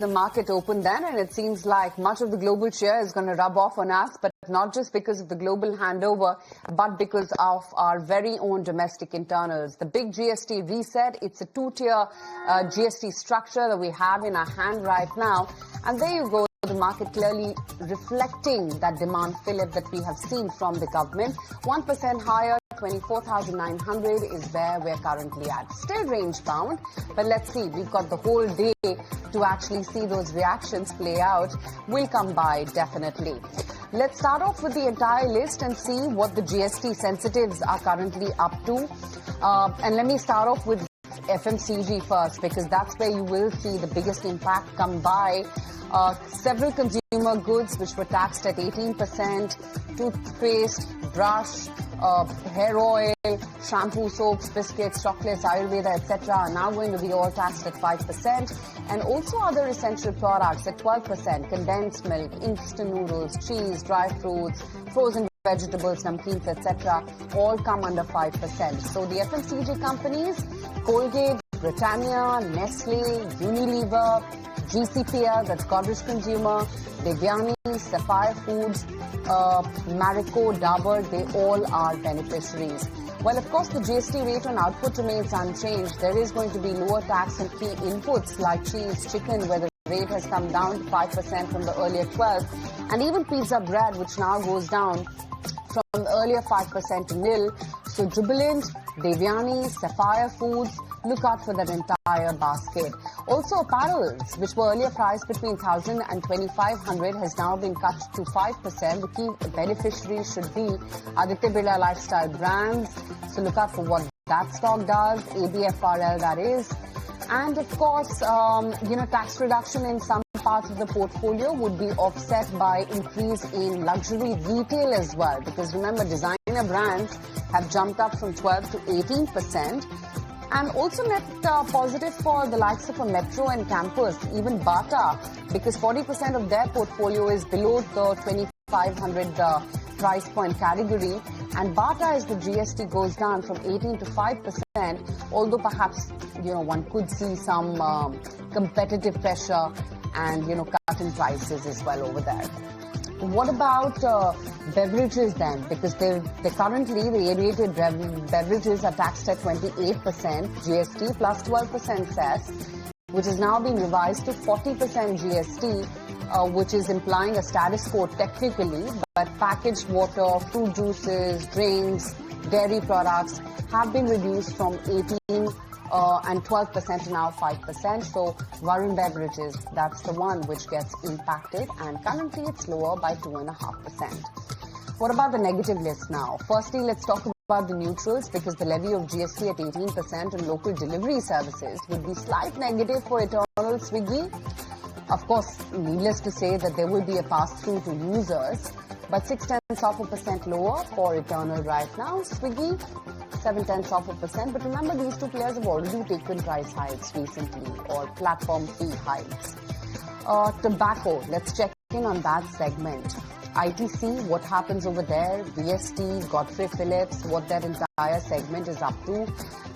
The market opened then, and it seems like much of the global cheer is going to rub off on us, but not just because of the global handover, but because of our very own domestic internals. The big GST reset, it's a two-tier GST structure that we have in our hand right now. And there you go, the market clearly reflecting that demand fillip that we have seen from the government. 1% higher. 24,900 is where we're currently at. Still range bound, but let's see. We've got the whole day to actually see those reactions play out. We'll come by definitely. Let's start off with the entire list and see what the GST sensitives are currently up to. And let me start off with FMCG first, because that's where you will see the biggest impact come by. Several consumer goods which were taxed at 18%, toothpaste, brush, hair oil, shampoo, soaps, biscuits, chocolates, Ayurveda, etc. are now going to be all taxed at 5%. And also other essential products at 12%, condensed milk, instant noodles, cheese, dry fruits, frozen vegetables, namkeens, etc. all come under 5%. So the FMCG companies, Colgate, Britannia, Nestle, Unilever, GCPL, that's Godrej Consumer, Devyani, Sapphire Foods, Marico, Dabur, they all are beneficiaries. Well, of course, the GST rate on output remains unchanged. There is going to be lower tax on key inputs like cheese, chicken, where the rate has come down to 5% from the earlier 12%, and even pizza bread, which now goes down from the earlier 5% to nil. So Jubilant, Devyani, Sapphire Foods, look out for that entire basket. Also apparels, which were earlier priced between 1,000 and 2,500, has now been cut to 5%. The key beneficiaries should be Aditya Birla Lifestyle Brands. So look out for what that stock does, ABFRL that is. And of course, tax reduction in some parts of the portfolio would be offset by increase in luxury retail as well. Because remember, designer brands have jumped up from 12 to 18%. And also net positive for the likes of a Metro and Campus, even Bata, because 40% of their portfolio is below the 2,500 price point category. And Bata, as the GST goes down from 18 to 5%, although perhaps, one could see some competitive pressure and, cut in prices as well over there. What about beverages then? Because they currently, the aerated beverages are taxed at 28% GST plus 12% cess, which is now being revised to 40% GST, which is implying a status quo technically, but packaged water, fruit juices, drinks, dairy products have been reduced from 18 and 12% to now 5%. So Varun Beverages, that's the one which gets impacted, and currently it's lower by 2.5%. What about the negative list now? Firstly, let's talk about the neutrals, because the levy of GST at 18% on local delivery services would be slight negative for Eternal, Swiggy. Of course, needless to say that there will be a pass-through to users, but 0.6% lower for Eternal right now. Swiggy, 0.7%. But remember, these two players have already taken price hikes recently, or platform fee hikes. Tobacco, let's check in on that segment. ITC, what happens over there? VST, Godfrey Phillips, what that entire segment is up to.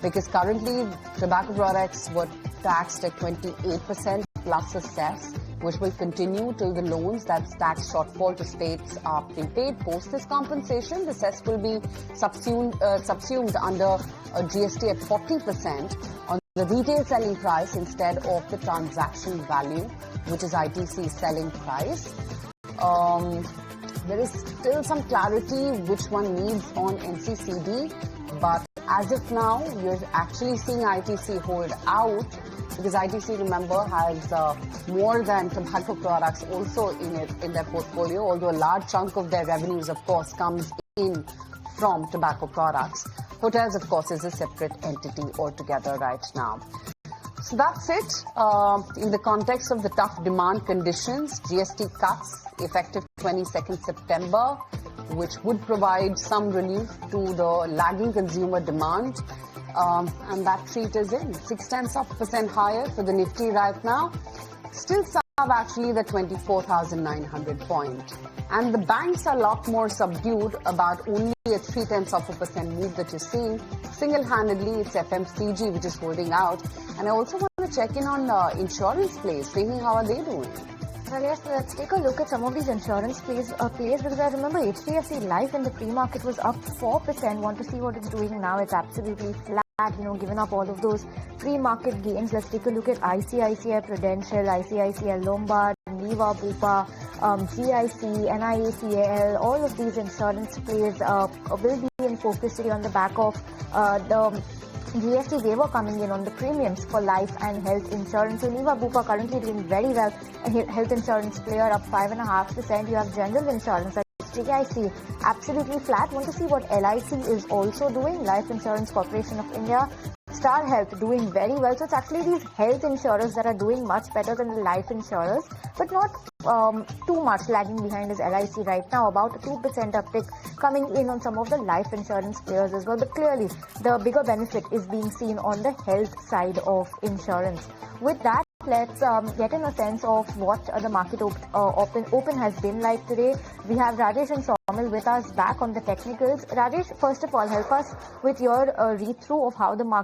Because currently, tobacco products were taxed at 28% plus a cess, which will continue till the loans, that's tax shortfall to states, are prepaid. Post this compensation, the cess will be subsumed under a GST at 40% on the retail selling price instead of the transaction value, which is ITC's selling price. There is still some clarity which one needs on NCCD, but as of now, you're actually seeing ITC hold out, because ITC, remember, has more than tobacco products also in their portfolio, although a large chunk of their revenues, of course, comes in from tobacco products. Hotels, of course, is a separate entity altogether right now. So that's it. In the context of the tough demand conditions, GST cuts effective 22nd September, which would provide some relief to the lagging consumer demand. And that treat is in. 0.6% higher for the Nifty right now. Still sub actually the 24,900 point. And the banks are a lot more subdued, about only a 0.3% move that you're seeing. Single-handedly, it's FMCG which is holding out. And I also want want to check in on insurance plays. Snehi, how are they doing? Well, yes, let's take a look at some of these insurance plays because I remember HDFC Life in the pre-market was up 4%. Want to see what it's doing now? It's absolutely flat. Given up all of those pre-market gains. Let's take a look at ICICI Prudential, ICICI Lombard, Niva Bupa, GIC, NIACAL. All of these insurance plays will be in focus today on the back of the GST waiver coming in on the premiums for life and health insurance. So Niva Bupa currently doing very well. A health insurance player up 5.5%. You have general insurance. GIC absolutely flat. Want to see what LIC is also doing? Life Insurance Corporation of India. Star Health doing very well. So it's actually these health insurers that are doing much better than the life insurers, but not too much. Lagging behind is LIC right now, about a 2% uptick coming in on some of the life insurance players as well. But clearly, the bigger benefit is being seen on the health side of insurance. With that, let's get in a sense of what the market open has been like today. We have Rajesh and Saumil with us back on the technicals. Rajesh, first of all, help us with your read-through of how the market